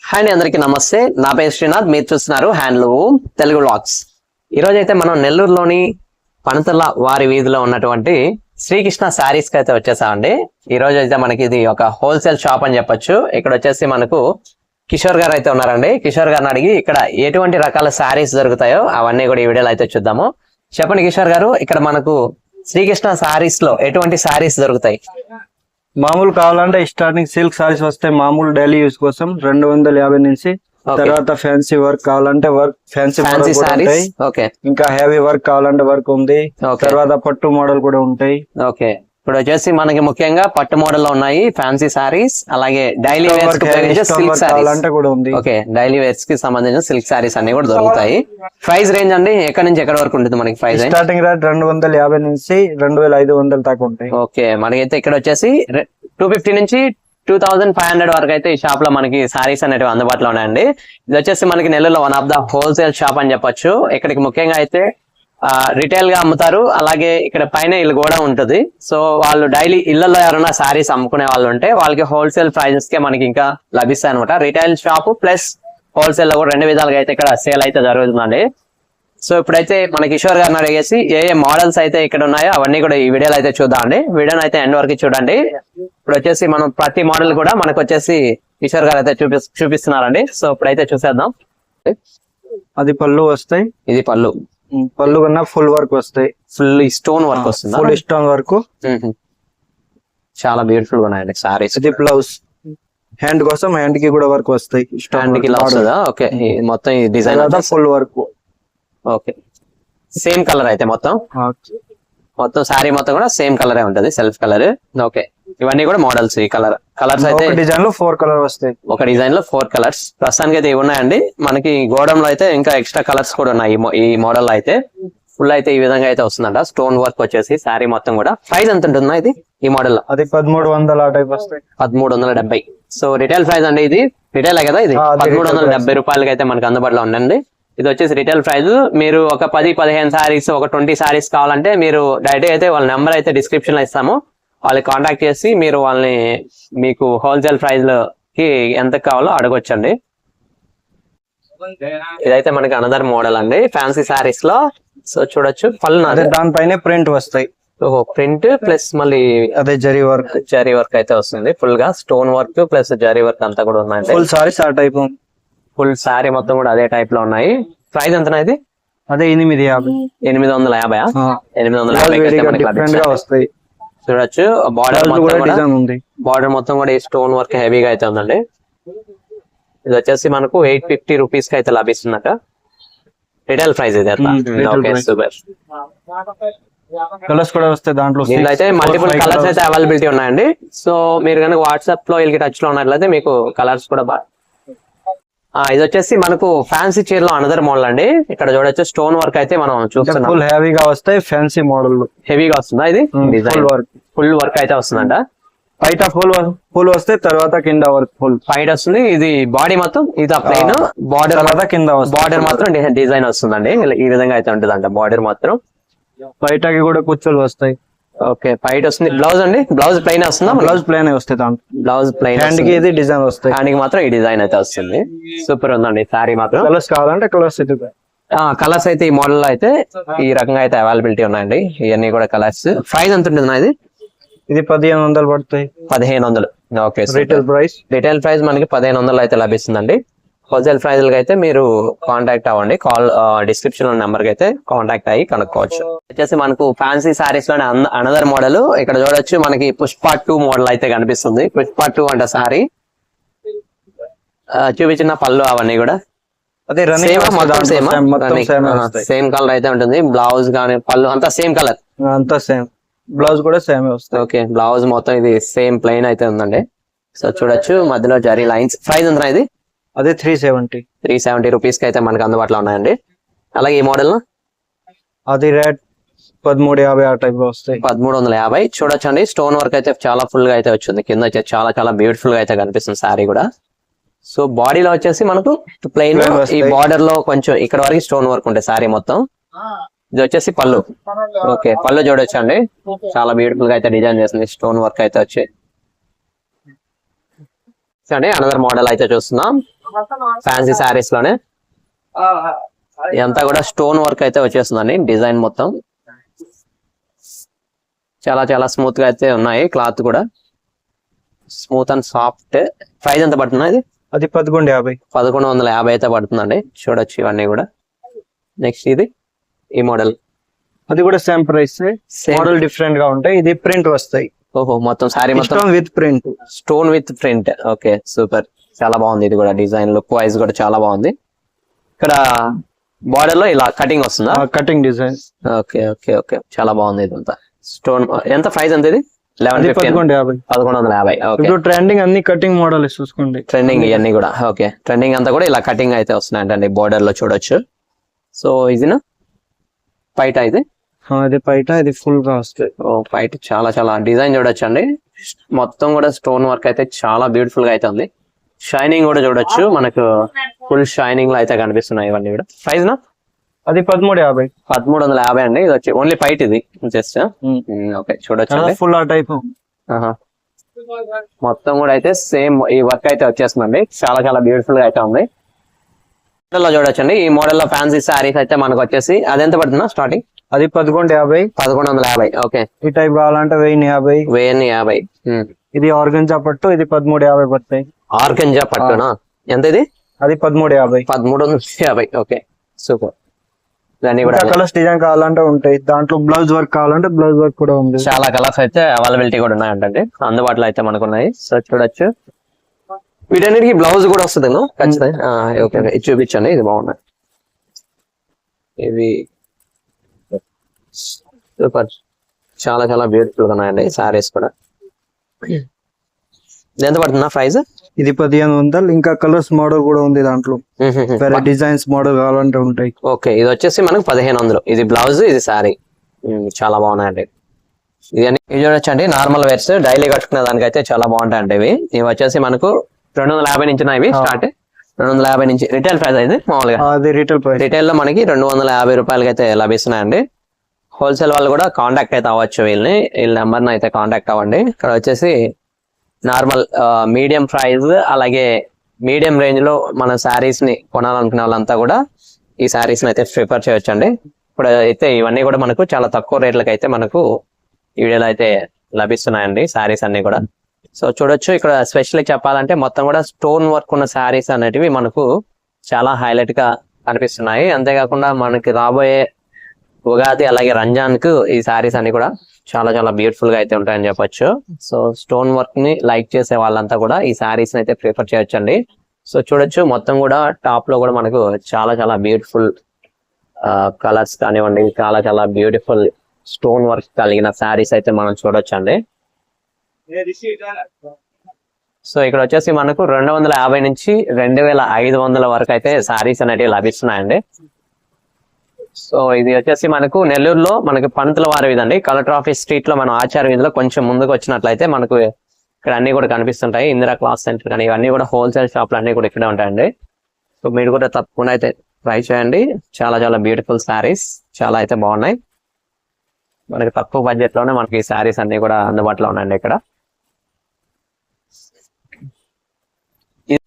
Hi అండి, అందరికీ నమస్తే. నా పేరు శ్రీనాథ్, మీరు చూస్తున్నారు హ్యాండ్లూమ్ తెలుగు వ్లాగ్స్. ఈరోజు అయితే మనం నెల్లూరులోని పనతల వారి వీధిలో ఉన్నటువంటి శ్రీకృష్ణ శారీస్ కి అయితే వచ్చేసామండి. ఈ రోజు అయితే మనకి ఇది ఒక హోల్సేల్ షాప్ అని చెప్పొచ్చు. ఇక్కడ వచ్చేసి మనకు కిషోర్ గారు అయితే ఉన్నారండి. కిషోర్ గారిని అడిగి ఇక్కడ ఎటువంటి రకాల శారీస్ దొరుకుతాయో అవన్నీ కూడా ఈ వీడియోలో అయితే చూద్దాము. చెప్పండి కిషోర్ గారు, ఇక్కడ మనకు శ్రీకృష్ణ శారీస్ లో ఎటువంటి శారీస్ దొరుకుతాయి? మామూలు కావాలంటే స్టార్టింగ్ సిల్క్ సారీస్ వస్తాయి. మామూలు డైలీ యూస్ కోసం 250 నుంచి. తర్వాత ఫ్యాన్సీ వర్క్ కావాలంటే వర్క్ ఫ్యాన్సీ సారీస్, ఇంకా హెవీ వర్క్ కావాలంటే వర్క్ ఉంది. తర్వాత పట్టు మోడల్ కూడా ఉంటాయి. ఓకే, ఇప్పుడు వచ్చేసి మనకి ముఖ్యంగా పట్టు మోడల్ లో ఉన్నాయి ఫ్యాన్సీ సారీస్, అలాగే డైలీ వేర్స్ సిల్క్ సారీస్ కూడా ఉంది. ఓకే, డైలీ వేర్స్ కి సంబంధించిన సిల్క్ సారీస్ అన్ని కూడా దొరుకుతాయి. ప్రైస్ రేంజ్ అండి ఎక్కడ నుంచి ఎక్కడ వరకు ఉంటుంది మనకి? ప్రైస్ స్టార్టింగ్ రేట్ 250 నుంచి 2500 దాకా ఉంటాయి. ఓకే, మనకైతే ఇక్కడ వచ్చేసి 250 నుంచి 2500 వరకు అయితే ఈ షాప్ లో మనకి సారీస్ అనేవి అందుబాటులో ఉన్నాయండి. ఇది వచ్చేసి మనకి నెల్లూరులో one of the wholesale shop అని చెప్పొచ్చు. ఇక్కడికి ముఖ్యంగా అయితే రిటైల్ గా అమ్ముతారు, అలాగే ఇక్కడ పైన ఇల్లు కూడా ఉంటుంది. సో వాళ్ళు డైలీ ఇళ్లలో ఎవరైనా సారీస్ అమ్ముకునే వాళ్ళు ఉంటే వాళ్ళకి హోల్సేల్ ప్రైజెస్ కే మనకి ఇంకా లభిస్తాయి అనమాట. రిటైల్ షాప్ ప్లస్ హోల్సేల్ లో కూడా రెండు విధాలుగా అయితే ఇక్కడ సేల్ అయితే జరుగుతుందండి. సో ఇప్పుడైతే మన కిషోర్ గారిని అడిగేసి ఏ మోడల్స్ అయితే ఇక్కడ ఉన్నాయో అవన్నీ కూడా ఈ వీడియోలో అయితే చూద్దామండి. వీడియోని అయితే ఎండ్ వరకు చూడండి. ఇప్పుడు వచ్చేసి మనం ప్రతి మోడల్ కూడా మనకు వచ్చేసి కిషోర్ గారు అయితే చూపిస్తున్నారండి. సో ఇప్పుడైతే చూసేద్దాం. అది పళ్ళు వస్తాయి. ఇది పళ్ళు కన్నా ఫుల్ వర్క్ వస్తాయి. ఫుల్ స్టోన్ వర్క్ వస్తుంది. ఫుల్ స్టోన్ వర్క్ చాలా బ్యూటిఫుల్ గా ఉన్నాయండి సారీస్. ఇది బ్లౌజ్ హ్యాండ్ కోసం, హ్యాండ్ కి కూడా వర్క్ వస్తాయి. హ్యాండ్ కి ఇలా వస్తుందా? ఓకే, మొత్తం ఈ design full work. Okay, same colour అయితే మొత్తం సారీ మొత్తం కూడా సేమ్ కలరే ఉంటది, సెల్ఫ్ కలర్. ఓకే, ఇవన్నీ కూడా మోడల్స్. ఈ కలర్స్ అయితే డిజైన్ లో 4 కలర్ వస్తాయి. ఒక డిజైన్ లో 4 కలర్స్ ప్రస్తుతానికి అయితే ఇవి ఉన్నాయండి. మనకి గోడంలో అయితే ఇంకా ఎక్స్ట్రా కలర్స్ కూడా ఉన్నాయి. ఈ మోడల్ లో అయితే ఫుల్ అయితే ఈ విధంగా అయితే వస్తుందంట. స్టోన్ వర్క్ వచ్చేసి సారీ మొత్తం కూడా. ప్రైస్ ఎంత ఉంటుందా ఇది ఈ మోడల్ లో? అది 1300 ఆ టైప్ వస్తాయి. 1370. సో రిటైల్ ప్రైస్ అండి, ఇది రిటైల్ కదా, ఇది 1370 రూపాయలకి అయితే మనకి అందుబాటులో ఉండండి. ఇది వచ్చేసి రిటైల్ ప్రైస్. మీరు ఒక 10-15 సారీస్, ఒక 20 సారీస్ కావాలంటే మీరు డైరెక్ట్ అయితే వాళ్ళ నెంబర్ అయితే డిస్క్రిప్షన్ లో ఇస్తాము. వాళ్ళకి కాంటాక్ట్ చేసి మీరు వాళ్ళని మీకు హోల్సేల్ ప్రైస్ కి ఎంత కావాలో అడగొచ్చండి. ఇదైతే మనకి అనదర్ మోడల్ అండి ఫ్యాన్సీ సారీస్ లో. సో చూడొచ్చు, పళ్ళు దానిపైన ప్రింట్ వస్తాయి. ప్రింట్ ప్లస్ మళ్ళీ అదే జరీ వర్క్ అయితే వస్తుంది. ఫుల్ గా stone work plus zari work అంతా కూడా ఉన్నాయి. ఫుల్ సారీస్ ఆ టైప్, ఫుల్ సారీ మొత్తం కూడా అదే టైప్ లో ఉన్నాయి. ప్రైస్ ఎంత ఇది? అదే 850. 850. 850 వస్తాయి. చూడొచ్చు, బార్డర్ మొత్తం కూడా ఈ స్టోన్ వర్క్ హెవీగా అయితే ఉందండి. ఇది వచ్చేసి మనకు 850 రూపీస్ కి అయితే లభిస్తుందట. రిటైల్ ప్రైస్ ఇది. కలర్స్ కూడా వస్తాయి దాంట్లో. దీంట్లో అయితే మల్టిపుల్ కలర్స్ అయితే అవైలబిలిటీ ఉన్నాయండి. సో మీరు కనుక వాట్సాప్ లో వీళ్ళకి టచ్ లో ఉన్నట్లయితే మీకు కలర్స్ కూడా ఇది వచ్చేసి మనకు ఫ్యాన్సీ చీర లో అనదర్ మోడల్ అండి. ఇక్కడ చూడొచ్చు స్టోన్ వర్క్ అయితే మనం చూస్తున్నాం. ఫుల్ హెవీగా వస్తాయి. ఫ్యాన్సీ మోడల్ హెవీగా వస్తుందా? ఇది ఫుల్ వర్క్ అయితే వస్తుందంట. బయట ఫుల్ వస్తే తర్వాత కింద వర్క్ ఫుల్ ఫైట్ వస్తుంది. ఇది బాడీ మొత్తం ఇది ప్లెయిన్, బార్డర్ కింద బార్డర్ మాత్రం డిజైన్ వస్తుందండి. ఈ విధంగా అయితే ఉంటుందంట. బార్డర్ మాత్రం బయటకి కూడా కుచ్చులు వస్తాయి. ఓకే, ఫైట్ వస్తుంది. బ్లౌజ్ అండి, బ్లౌజ్ ప్లెయిన్ వస్తుందా? బ్లౌజ్ ప్లెయిన్ వస్తాయి. బ్లౌజ్ ప్లెయిన్, హ్యాండ్ కి ఇది డిజైన్ వస్తాయి. హ్యాండ్ కి మాత్రం ఈ డిజైన్ అయితే వస్తుంది. సూపర్ ఉందండి సారీ మాత్రం. కలర్స్ కావాలంటే కలర్స్ అయితే ఈ మోడల్ లో అయితే ఈ రకంగా అయితే అవైలబిలిటీ ఉన్నాయండి. ఇవన్నీ కూడా కలర్స్. ప్రైస్ ఎంత ఉంటుంది ఇది? ఇది 1500 పడుతాయి. 1500. ఓకే, రిటైల్ ప్రైస్ మనకి 1500 అయితే లభిస్తుందండి. హోల్సేల్ ప్రైస్ అయితే మీరు కాంటాక్ట్ అవ్వండి. డిస్క్రిప్షన్ లో నెంబర్ కి అయితే కాంటాక్ట్ అయ్యి కనుక్కోవచ్చు. వచ్చేసి మనకు ఫ్యాన్సీ సారీస్ లోనే అనదర్ మోడల్. ఇక్కడ చూడొచ్చు మనకి పుష్ప 2 మోడల్ అయితే కనిపిస్తుంది. పుష్ప 2 అంటే సారీ చూపించిన పళ్ళు అవన్నీ కూడా అదే సేమ్ కలర్ అయితే ఉంటుంది. బ్లౌజ్ కానీ పళ్ళు అంతా సేమ్ కలర్, అంతా సేమ్. బ్లౌజ్ కూడా సేమ్ వస్తుంది. ఓకే, బ్లౌజ్ మొత్తం ఇది సేమ్ ప్లెయిన్ అయితే ఉందండి. సో చూడొచ్చు మధ్యలో జరీ లైన్స్. ప్రైస్ ఎంత ఇది? అదే 370 రూపీస్ కి అయితే మనకు అందుబాటులో ఉన్నాయండి. అలాగే ఈ మోడల్ అది రేట్ 1350 ఆ టైప్ లో వస్తాయి. 1350. చూడొచ్చు అండి, స్టోన్ వర్క్ అయితే చాలా ఫుల్ గా అయితే వచ్చింది. కింద అయితే చాలా బ్యూటిఫుల్ గా అయితే కనిపిస్తుంది సారీ కూడా. సో బాడీలో వచ్చేసి మనకు ప్లెయిన్, ఈ బార్డర్ లో కొంచెం ఇక్కడ వరకు స్టోన్ వర్క్ ఉంటాయి సారీ మొత్తం. ఇది వచ్చేసి పళ్ళు. ఓకే, పళ్ళు చూడొచ్చు అండి, చాలా బ్యూటిఫుల్ గా అయితే డిజైన్ చేస్తుంది. స్టోన్ వర్క్ అయితే వచ్చి అనదర్ మోడల్ అయితే చూస్తున్నాం. ఫ్యాన్సీ శారీస్ లోనే ఇదంతా కూడా స్టోన్ వర్క్ అయితే వచ్చేస్తుందండి. డిజైన్ మొత్తం చాలా చాలా స్మూత్ గా అయితే ఉన్నాయి. క్లాత్ కూడా స్మూత్ అండ్ సాఫ్ట్. ప్రైస్ ఎంత పడుతుంది ఇది? అది 1150. 1150 అయితే పడుతుందండి. చూడొచ్చు ఇవన్నీ కూడా. నెక్స్ట్ ఇది ఈ మోడల్, అది కూడా సేమ్ ప్రైస్, మోడల్ డిఫరెంట్ గా ఉంటాయి. ఇది ప్రింట్ వస్తాయి. ఓహో, మొత్తం సారీ మొత్తం with print, stone with print. Okay super, చాలా బాగుంది. ఇది కూడా డిజైన్ లుక్ వైజ్ కూడా చాలా బాగుంది. ఇక్కడ బార్డర్ లో ఇలా కటింగ్ వస్తుందా? Cutting design. Okay okay okay, చాలా బాగుంది. ఇదంతా స్టోన్. ఎంత ప్రైస్ ఎంత ఇది? 1150. ఇప్పుడు ట్రెండింగ్ అన్ని కటింగ్ మోడల్ చూసుకోండి. ట్రెండింగ్ ఇవన్నీ కూడా. ఓకే, ట్రెండింగ్ అంతా కూడా ఇలా కటింగ్ అయితే వస్తున్నాయండి బోర్డర్ లో చూడొచ్చు. సో ఇదినా పైట ఇది? అది పైట, ఇది ఫుల్ గా వస్తుంది. ఓ పైట చాలా చాలా డిజైన్ చూడొచ్చు అండి. మొత్తం కూడా స్టోన్ వర్క్ అయితే చాలా బ్యూటిఫుల్ గా అయితే ఉంది. షైనింగ్ కూడా చూడొచ్చు, మనకు ఫుల్ షైనింగ్ లో అయితే కనిపిస్తున్నాయి ఇవన్నీ కూడా. ప్రైస్ నా? అది 1350. 1350 అండి. ఇది వచ్చి ఓన్లీ పైట్ ఇది జస్ట్. ఓకే చూడొచ్చు ఫుల్ ఆ టైప్. మొత్తం కూడా అయితే సేమ్ ఈ వర్క్ అయితే వచ్చేస్తుందండి. చాలా చాలా బ్యూటిఫుల్ గా అయితే ఉంది. మోడల్ లో చూడొచ్చండి. ఈ మోడల్ లో ఫ్యాన్సీ సారీస్ అయితే మనకు వచ్చేసి అది ఎంత పడుతుందా స్టార్టింగ్? అది 1150. 1150. ఓకే, ఈ టైప్ కావాలంటే 1050. 1050. ఇది ఆర్గంజా పట్టు, ఇది 1350 పడతాయి. ఆర్గంజా పట్టునా? ఎంత ఇది? అది 1350. 1350. Okay super. దాన్ని కూడా కలర్స్ డిజైన్ కావాలంటే ఉంటాయి. దాంట్లో బ్లౌజ్ వర్క్ కావాలంటే బ్లౌజ్ వర్క్ కూడా ఉంది. చాలా కలర్స్ అయితే అవైలబిలిటీ కూడా ఉన్నాయంటే అందుబాటులో అయితే మనకు ఉన్నాయి. సో చూడొచ్చు. వీటన్నిటికి బ్లౌజ్ కూడా వస్తుంది ఖచ్చితంగా. ఓకే ఇది చూపించండి, ఇది బాగున్నాయి. ఇవి సూపర్, చాలా చాలా బ్యూటిఫుల్ గా ఉన్నాయండి సారీస్ కూడా. ఎంత పడుతుందా ప్రైస్? ఇది 1500. ఇంకా కలర్స్ మోడల్ కూడా ఉంది దాంట్లో, వేరే డిజైన్స్ మోడల్ కావాలంటే ఉంటాయి. ఓకే, ఇది వచ్చేసి మనకు 1500. ఇది బ్లౌజ్, ఇది సారీ. చాలా బాగున్నాయండి. ఇది చూడొచ్చండి. నార్మల్ వేర్స్ డైలీ కట్టుకునే దానికైతే చాలా బాగుంటాయండి ఇవి. ఇవి వచ్చేసి మనకు 250 నుంచి ఇవి స్టార్ట్. 250 నుంచి రిటైల్ ప్రైస్ అయితే మామూలుగా. అది రిటైల్ ప్రైస్. రిటైల్ లో మనకి 250 రూపాయలకి అయితే లభిస్తున్నాయండి. హోల్సేల్ వాళ్ళు కూడా కాంటాక్ట్ అయితే అవ్వచ్చు. వీళ్ళ నెంబర్ అయితే కాంటాక్ట్ అవ్వండి. ఇక్కడ వచ్చేసి నార్మల్ మీడియం ప్రైస్, అలాగే మీడియం రేంజ్ లో మన శారీస్ ని కొనాలనుకునే వాళ్ళంతా కూడా ఈ శారీస్ ని అయితే ప్రిఫర్ చేయొచ్చండి. ఇప్పుడు అయితే ఇవన్నీ కూడా మనకు చాలా తక్కువ రేట్లకు అయితే మనకు ఈ వీడియోలో అయితే లభిస్తున్నాయండి శారీస్ అన్ని కూడా. సో చూడొచ్చు. ఇక్కడ స్పెషల్లీ చెప్పాలంటే మొత్తం కూడా స్టోన్ వర్క్ ఉన్న శారీస్ అనేటివి మనకు చాలా హైలైట్ గా కనిపిస్తున్నాయి. అంతేకాకుండా మనకి రాబోయే ఉగాది అలాగే రంజాన్ కు ఈ శారీస్ అన్ని కూడా చాలా చాలా బ్యూటిఫుల్ గా అయితే ఉంటాయని చెప్పొచ్చు. సో స్టోన్ వర్క్ ని లైక్ చేసే వాళ్ళంతా కూడా ఈ శారీస్ అయితే ప్రిఫర్ చేయొచ్చండి. సో చూడొచ్చు. మొత్తం కూడా టాప్ లో కూడా మనకు చాలా చాలా బ్యూటిఫుల్ కలర్స్ కానివ్వండి, చాలా చాలా బ్యూటిఫుల్ స్టోన్ వర్క్ కలిగిన శారీస్ అయితే మనం చూడొచ్చండి. సో ఇక్కడ వచ్చేసి మనకు 250 నుంచి 2500 వరకు అయితే శారీస్ అనేటివి లభిస్తున్నాయండి. సో ఇది వచ్చేసి మనకు నెల్లూరులో మనకి పంతుల వారి వీధండి, కలెక్టర్ ఆఫీస్ స్ట్రీట్ లో మనం ఆచార్య వీధిలో కొంచెం ముందుకు వచ్చినట్లయితే మనకు ఇక్కడ అన్ని కూడా కనిపిస్తుంటాయి. ఇందిరా క్లాత్ సెంటర్ కానీ ఇవన్నీ కూడా హోల్సేల్ షాప్లు అన్ని కూడా ఇక్కడే ఉంటాయండి. సో మీరు కూడా తప్పకుండా అయితే ట్రై చేయండి. చాలా చాలా బ్యూటిఫుల్ శారీస్ చాలా అయితే బాగున్నాయి. మనకి తక్కువ బడ్జెట్ లోనే మనకి ఈ శారీస్ అన్ని కూడా అందుబాటులో ఉన్నాయండి ఇక్కడ.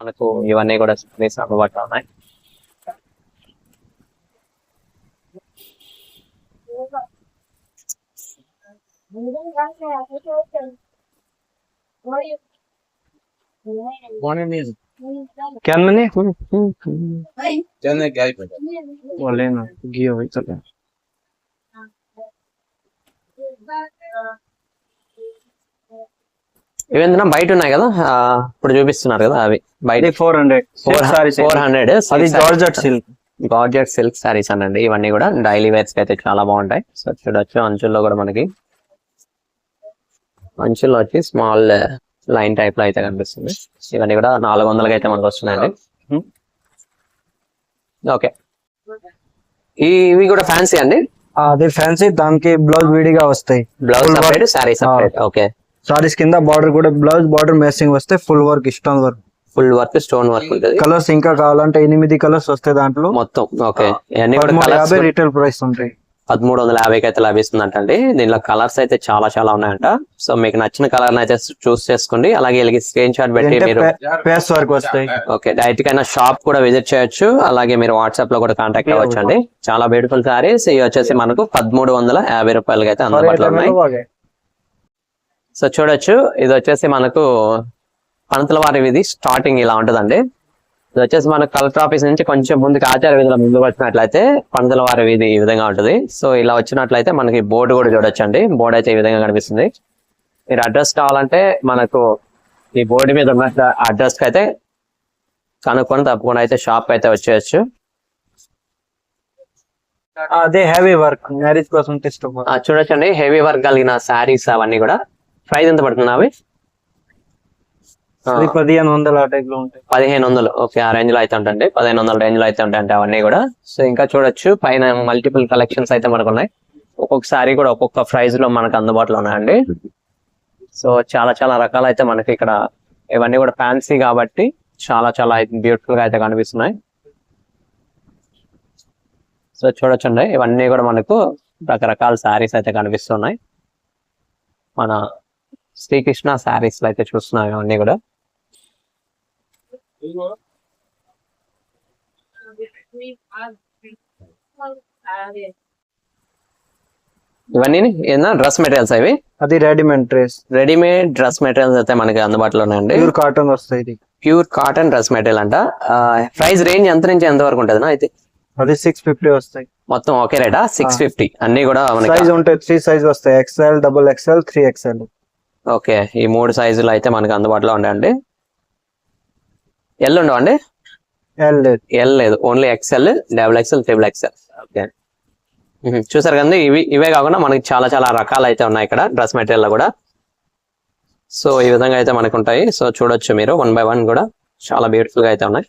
మనకు ఇవన్నీ కూడా శారీస్ అందుబాటులో ఉన్నాయి. क्या मैंने बोले ना घी हो चले ఇవేందున బయట ఉన్నాయి కదా ఇప్పుడు చూపిస్తున్నారు కదా అవి బయట. 400. అది georgette silk. Georgette silk saris అనండి. ఇవన్నీ కూడా డైలీ వేర్స్ అయితే చాలా బాగుంటాయి. సో చూడొచ్చు. అంచుల్లో కూడా మనకి అంచుల్లో వచ్చి స్మాల్ లైన్ టైప్ లో అయితే కనిపిస్తుంది. ఇవన్నీ కూడా 400కి అయితే మనకు వస్తున్నాయండి. ఓకే, ఇవి కూడా ఫ్యాన్సీ అండి. అదే ఫ్యాన్సీ, దానికి బ్లౌజ్ విడిగా వస్తాయి. Blouse separate, sorry separate. Okay, saris కింద బార్డర్ కూడా బ్లౌజ్ బార్డర్ మ్యాచింగ్ వస్తే full work, stone work, full work, stone work ఉంటుంది. కలర్స్ ఇంకా కావాలంటే 8 కలర్స్ వస్తాయి దాంట్లో మొత్తం. ఓకే, ఇవన్నీ కూడా రిటైల్ ప్రైస్ ఉంటాయి. 1350కి అయితే లభిస్తుందంటండి. దీనిలో కలర్స్ అయితే చాలా చాలా ఉన్నాయంట. సో మీకు నచ్చిన కలర్ అయితే చూస్ చేసుకోండి. అలాగే వీళ్ళకి స్క్రీన్ షాట్ పెట్టి మీరు పేస్ వర్క్ వస్తాయి. ఓకే, డైరెక్ట్ గా షాప్ కూడా విజిట్ చేయొచ్చు. అలాగే మీరు వాట్సాప్ లో కూడా కాంటాక్ట్ అవ్వచ్చు అండి. చాలా బ్యూటిఫుల్ సారీస్. ఇవి వచ్చేసి మనకు 1350 రూపాయలకి అయితే అందుబాటులో ఉన్నాయి. సో చూడొచ్చు, ఇది వచ్చేసి మనకు పంతుల వారి వీధి స్టార్టింగ్ ఇలా ఉంటదండి. ఇది వచ్చేసి మనకు కలెక్టర్ ఆఫీస్ నుంచి కొంచెం ముందుకు ఆచార్య వీధిలో ముందుకు వచ్చినట్లయితే పంతుల వారి వీధి ఈ విధంగా ఉంటుంది. సో ఇలా వచ్చినట్లయితే మనకి బోర్డు కూడా చూడొచ్చు అండి. బోర్డు అయితే ఈ విధంగా కనిపిస్తుంది. మీరు అడ్రస్ కావాలంటే మనకు ఈ బోర్డు మీద ఉన్న అడ్రస్ కి అయితే కనుక్కొని తప్పకుండా అయితే షాప్ అయితే వచ్చేయచ్చు. అదే హెవీ వర్క్ మ్యారేజ్ కోసం చూడొచ్చండి, హెవీ వర్క్ కలిగిన శారీస్ అవన్నీ కూడా. ప్రైస్ ఎంత పడుతుంది అవి? 1500 ఆ టైప్ లో ఉంటాయి. 1500. ఓకే, ఆ రేంజ్ లో అయితే ఉంటుంది. 1500 రేంజ్ లో అయితే ఉంటాయంటే అవన్నీ కూడా. సో ఇంకా చూడొచ్చు, పైన మల్టిపుల్ కలెక్షన్స్ అయితే మనకు ఉన్నాయి. ఒక్కొక్క సారీ కూడా ఒక్కొక్క ప్రైస్ లో మనకు అందుబాటులో ఉన్నాయండి. సో చాలా చాలా రకాలు అయితే మనకి ఇక్కడ, ఇవన్నీ కూడా ఫ్యాన్సీ కాబట్టి చాలా చాలా బ్యూటిఫుల్ గా అయితే కనిపిస్తున్నాయి. సో చూడొచ్చండి, ఇవన్నీ కూడా మనకు రకరకాల శారీస్ అయితే కనిపిస్తున్నాయి. మన శ్రీకృష్ణ శారీస్ లో అయితే చూస్తున్నాం ఇవన్నీ కూడా. ఇవన్నీ ఏదైనా డ్రెస్ మెటీరియల్స్ అవి? అది రెడీమేడ్ డ్రెస్ మెటీరియల్స్ అయితే మనకి అందుబాటులో ఉన్నాయండి. ప్యూర్ కాటన్ వస్తాయి. ప్యూర్ కాటన్ డ్రెస్ మెటీరియల్ అంట. ప్రైస్ రేంజ్ ఎంత నుంచి ఎంత వరకు ఉంటుంది అయితే? అది 650 వస్తాయి. మొత్తం ఒకే రేటా? 650 అన్ని కూడా సైజ్ ఉంటాయి. 3 సైజ్ వస్తాయి, XL, XXL, 3XL. ఓకే, ఈ 3 సైజులు అయితే మనకి అందుబాటులో ఉంటాయండి. ఎల్ ఉండవండి? ఎల్ లేదు, only XL, XXL, XXL. Okay, చూసారు కదండి. ఇవే కాకుండా మనకి చాలా చాలా రకాలు అయితే ఉన్నాయి ఇక్కడ డ్రెస్ మెటీరియల్ లో కూడా. సో ఈ విధంగా అయితే మనకు ఉంటాయి. సో చూడొచ్చు మీరు 1 by 1 కూడా చాలా బ్యూటిఫుల్ గా అయితే ఉన్నాయి.